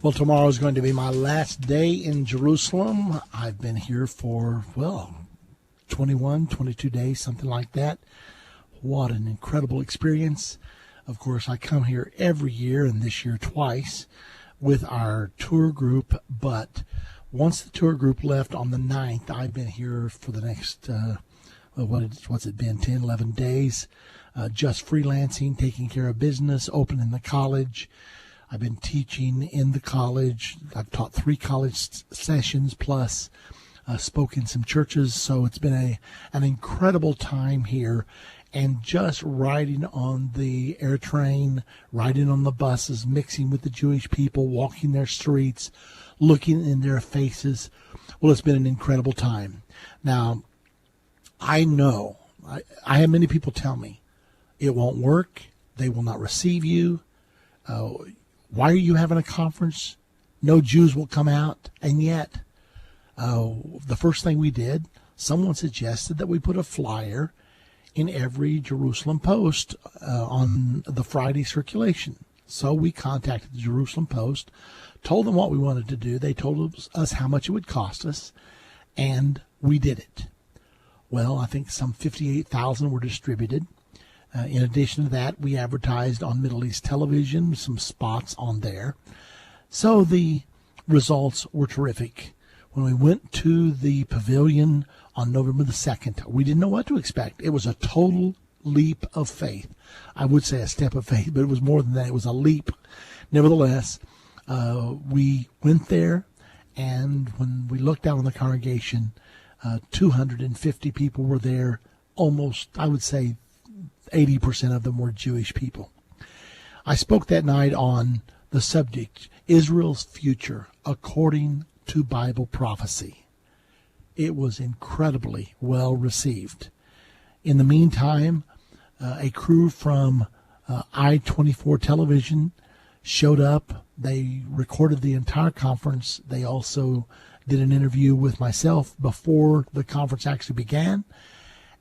Well, tomorrow is going to be my last day in Jerusalem. I've been here for, 21, 22 days, something like that. What an incredible experience. Of course, I come here every year, and this year twice, with our tour group. But once the tour group left on the 9th, I've been here for the next, what's it been, 10, 11 days, just freelancing, taking care of business, opening the college. I've been teaching in the college. I've taught 3 college sessions plus spoke in some churches. So it's been an incredible time here. And just riding on the air train, riding on the buses, mixing with the Jewish people, walking their streets, looking in their faces. Well, it's been an incredible time. Now, I know, I have many people tell me, it won't work. They will not receive you. Why are you having a conference? No Jews will come out. And yet, the first thing we did, someone suggested that we put a flyer in every Jerusalem Post on the Friday circulation. So we contacted the Jerusalem Post, told them what we wanted to do. They told us how much it would cost us, and we did it. Well, I think some 58,000 were distributed. In addition to that, we advertised on Middle East television, some spots on there. So the results were terrific. When we went to the pavilion on November the 2nd, we didn't know what to expect. It was a total leap of faith. I would say a step of faith, but it was more than that. It was a leap. Nevertheless, we went there, and when we looked out on the congregation, 250 people were there. Almost, I would say, 80% of them were Jewish people. I spoke that night on the subject, Israel's future according to Bible prophecy. It was incredibly well received. In the meantime, a crew from I-24 television showed up. They recorded the entire conference. They also did an interview with myself before the conference actually began.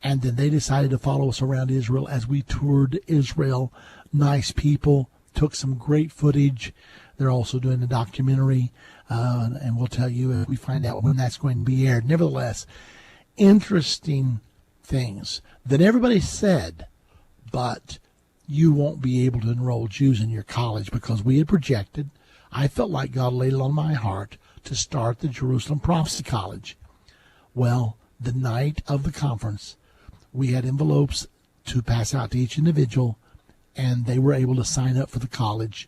And then they decided to follow us around Israel as we toured Israel. Nice people, took some great footage. They're also doing a documentary, and we'll tell you if we find out when that's going to be aired. Nevertheless, interesting things that everybody said, but you won't be able to enroll Jews in your college because we had projected. I felt like God laid it on my heart to start the Jerusalem Prophecy College. Well, the night of the conference, we had envelopes to pass out to each individual, and they were able to sign up for the college.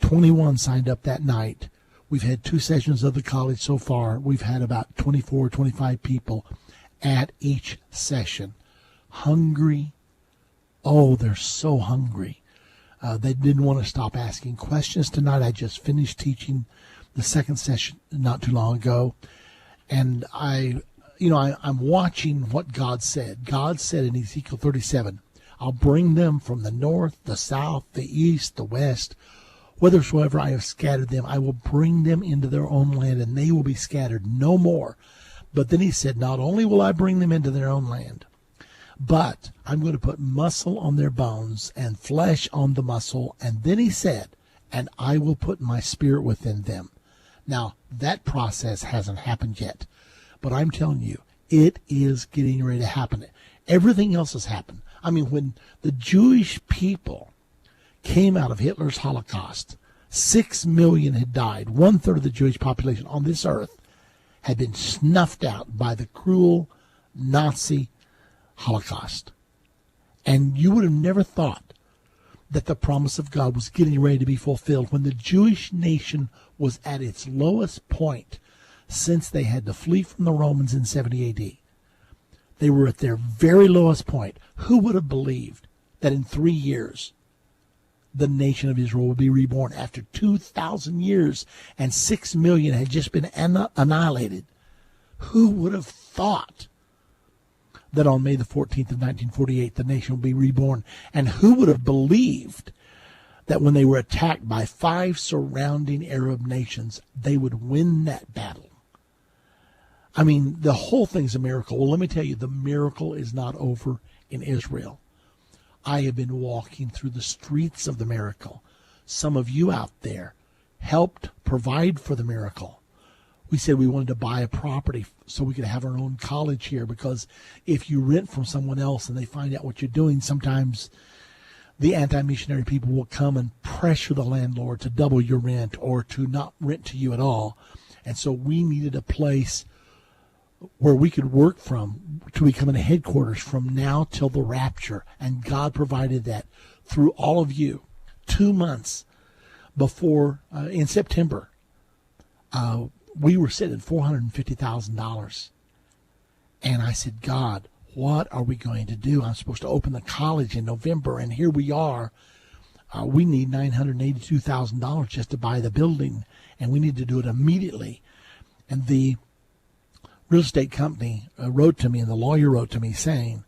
21 signed up that night. We've had 2 sessions of the college so far. We've had about 24, 25 people at each session. Hungry. Oh, they're so hungry. They didn't want to stop asking questions tonight. I just finished teaching the second session not too long ago, and I'm watching what God said. God said in Ezekiel 37, I'll bring them from the north, the south, the east, the west. Whithersoever I have scattered them, I will bring them into their own land, and they will be scattered no more. But then he said, not only will I bring them into their own land, but I'm going to put muscle on their bones and flesh on the muscle. And then he said, and I will put my spirit within them. Now, that process hasn't happened yet. But I'm telling you, it is getting ready to happen. Everything else has happened. I mean, when the Jewish people came out of Hitler's Holocaust, 6 million had died. 1/3 of the Jewish population on this earth had been snuffed out by the cruel Nazi Holocaust. And you would have never thought that the promise of God was getting ready to be fulfilled when the Jewish nation was at its lowest point since they had to flee from the Romans in 70 AD. They were at their very lowest point. Who would have believed that in 3 years the nation of Israel would be reborn after 2,000 years and 6 million had just been annihilated? Who would have thought that on May the 14th of 1948 the nation would be reborn? And who would have believed that when they were attacked by 5 surrounding Arab nations, they would win that battle? I mean, the whole thing's a miracle. Well, let me tell you, the miracle is not over in Israel. I have been walking through the streets of the miracle. Some of you out there helped provide for the miracle. We said we wanted to buy a property so we could have our own college here, because if you rent from someone else and they find out what you're doing, sometimes the anti-missionary people will come and pressure the landlord to double your rent or to not rent to you at all. And so we needed a place where we could work from to become a headquarters from now till the rapture. And God provided that through all of you. 2 months before, in September, we were sitting at $450,000. And I said, God, what are we going to do? I'm supposed to open the college in November, and here we are. We need $982,000 just to buy the building, and we need to do it immediately. And the real estate company wrote to me, and the lawyer wrote to me saying,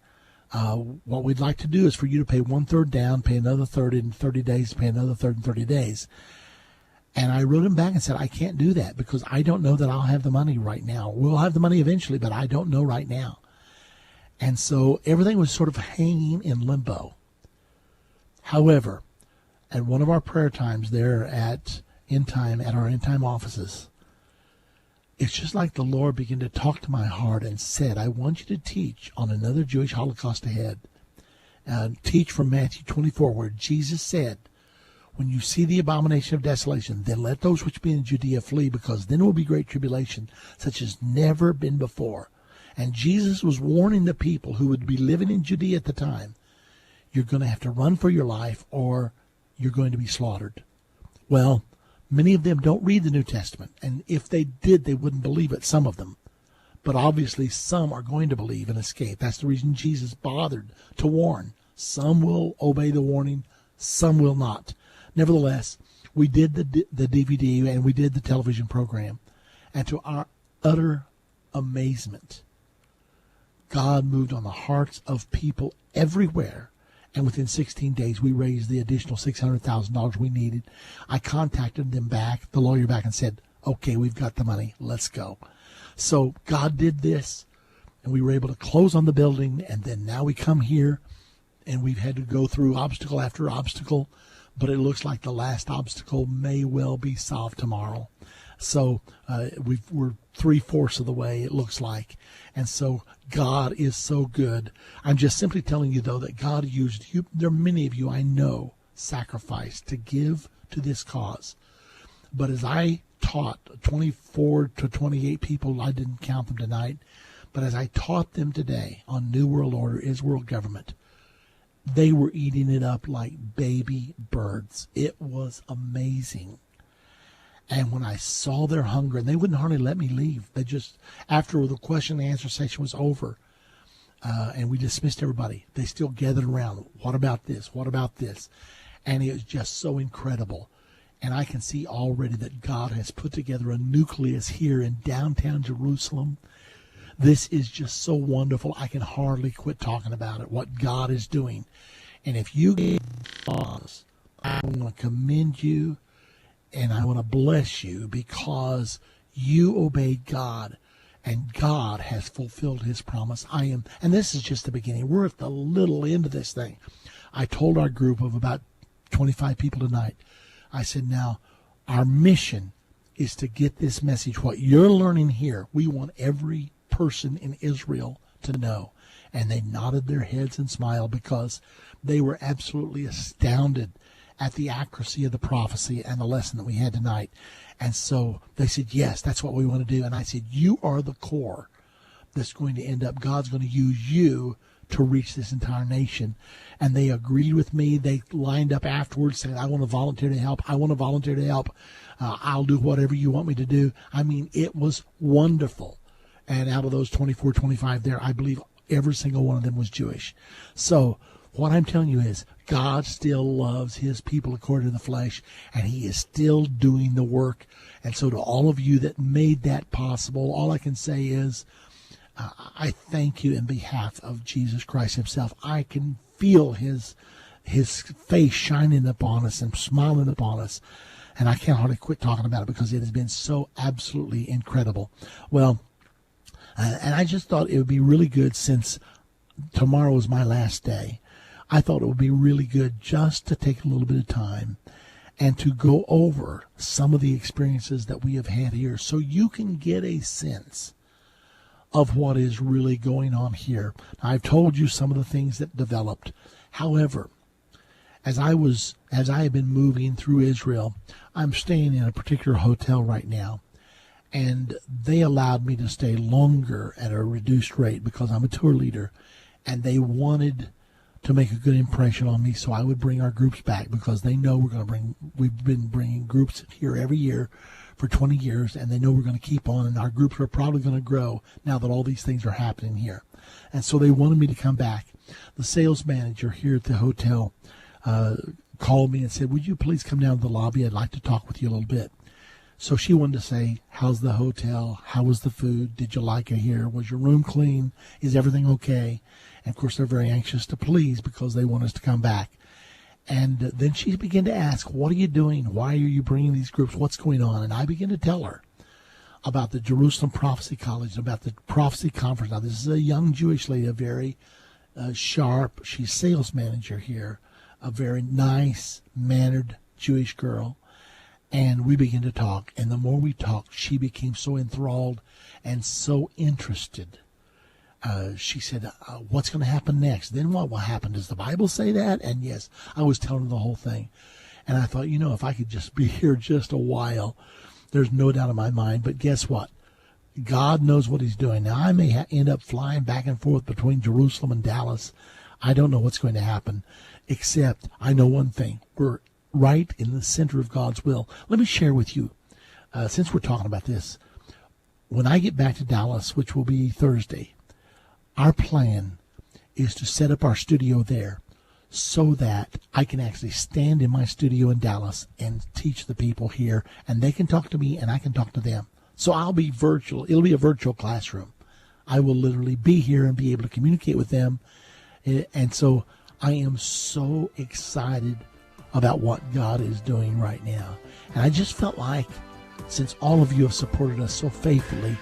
what we'd like to do is for you to pay 1/3 down, pay another third in 30 days, pay another third in 30 days. And I wrote him back and said, I can't do that because I don't know that I'll have the money right now. We'll have the money eventually, but I don't know right now. And so everything was sort of hanging in limbo. However, at one of our prayer times there at Endtime, at our Endtime offices, it's just like the Lord began to talk to my heart and said, I want you to teach on another Jewish Holocaust ahead. Teach from Matthew 24, where Jesus said, when you see the abomination of desolation, then let those which be in Judea flee, because then will be great tribulation, such as never been before. And Jesus was warning the people who would be living in Judea at the time, you're going to have to run for your life or you're going to be slaughtered. Well, many of them don't read the New Testament, and if they did, they wouldn't believe it, some of them. But obviously some are going to believe and escape. That's the reason Jesus bothered to warn. Some will obey the warning, some will not. Nevertheless, we did the DVD and we did the television program, and to our utter amazement, God moved on the hearts of people everywhere. And within 16 days, we raised the additional $600,000 we needed. I contacted them back, the lawyer back, and said, okay, we've got the money. Let's go. So God did this, and we were able to close on the building. And then now we come here, and we've had to go through obstacle after obstacle. But it looks like the last obstacle may well be solved tomorrow. So we're 3/4 of the way, it looks like. And so God is so good. I'm just simply telling you, though, that God used you. There are many of you I know sacrificed to give to this cause. But as I taught 24 to 28 people, I didn't count them tonight, but as I taught them today on New World Order is World Government, they were eating it up like baby birds. It was amazing. And when I saw their hunger, and they wouldn't hardly let me leave. They just, after the question and answer session was over, and we dismissed everybody, they still gathered around. What about this? What about this? And it was just so incredible. And I can see already that God has put together a nucleus here in downtown Jerusalem. This is just so wonderful. I can hardly quit talking about it, what God is doing. And if you gave cause, I want to commend you and I want to bless you because you obeyed God and God has fulfilled his promise. And this is just the beginning. We're at the little end of this thing. I told our group of about 25 people tonight, I said, now, our mission is to get this message. What you're learning here, we want every person in Israel to know. And they nodded their heads and smiled because they were absolutely astounded at the accuracy of the prophecy and the lesson that we had tonight. And so they said, yes, that's what we want to do. And I said, you are the core that's going to end up, God's going to use you to reach this entire nation. And they agreed with me. They lined up afterwards saying, I want to volunteer to help. I want to volunteer to help. I'll do whatever you want me to do. I mean, it was wonderful. And out of those 24, 25 there, I believe every single one of them was Jewish. So what I'm telling you is God still loves his people according to the flesh, and he is still doing the work. And so to all of you that made that possible, all I can say is I thank you in behalf of Jesus Christ himself. I can feel his face shining upon us and smiling upon us. And I can't hardly quit talking about it because it has been so absolutely incredible. Well, and I just thought it would be really good, since tomorrow is my last day, I thought it would be really good just to take a little bit of time and to go over some of the experiences that we have had here so you can get a sense of what is really going on here. I've told you some of the things that developed. However, as I have been moving through Israel, I'm staying in a particular hotel right now, and they allowed me to stay longer at a reduced rate because I'm a tour leader, and they wanted to make a good impression on me, so I would bring our groups back because they know we've been bringing groups here every year for 20 years, and they know we're going to keep on, and our groups are probably going to grow now that all these things are happening here. And so they wanted me to come back. The sales manager here at the hotel called me and said, would you please come down to the lobby? I'd like to talk with you a little bit. So she wanted to say, how's the hotel? How was the food? Did you like it here? Was your room clean? Is everything okay? And of course, they're very anxious to please because they want us to come back. And then she began to ask, what are you doing? Why are you bringing these groups? What's going on? And I began to tell her about the Jerusalem Prophecy College, about the Prophecy Conference. Now, this is a young Jewish lady, a very sharp, she's sales manager here, a very nice, mannered Jewish girl. And we began to talk. And the more we talked, she became so enthralled and so interested. She said, what's going to happen next? Then what will happen? Does the Bible say that? And yes, I was telling her the whole thing. And I thought, if I could just be here just a while, there's no doubt in my mind. But guess what? God knows what he's doing. Now, I may end up flying back and forth between Jerusalem and Dallas. I don't know what's going to happen, except I know one thing. We're right in the center of God's will. Let me share with you, since we're talking about this, when I get back to Dallas, which will be Thursday, our plan is to set up our studio there so that I can actually stand in my studio in Dallas and teach the people here, and they can talk to me and I can talk to them. So I'll be virtual. It'll be a virtual classroom. I will literally be here and be able to communicate with them. And so I am so excited about what God is doing right now. And I just felt like, since all of you have supported us so faithfully,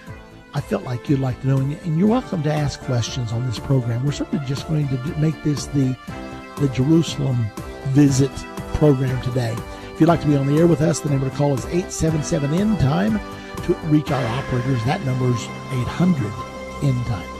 I felt like you'd like to know, and you're welcome to ask questions on this program. We're certainly just going to make this the Jerusalem visit program today. If you'd like to be on the air with us, the number to call is 877-END-TIME. To reach our operators, that number is 800-END-TIME.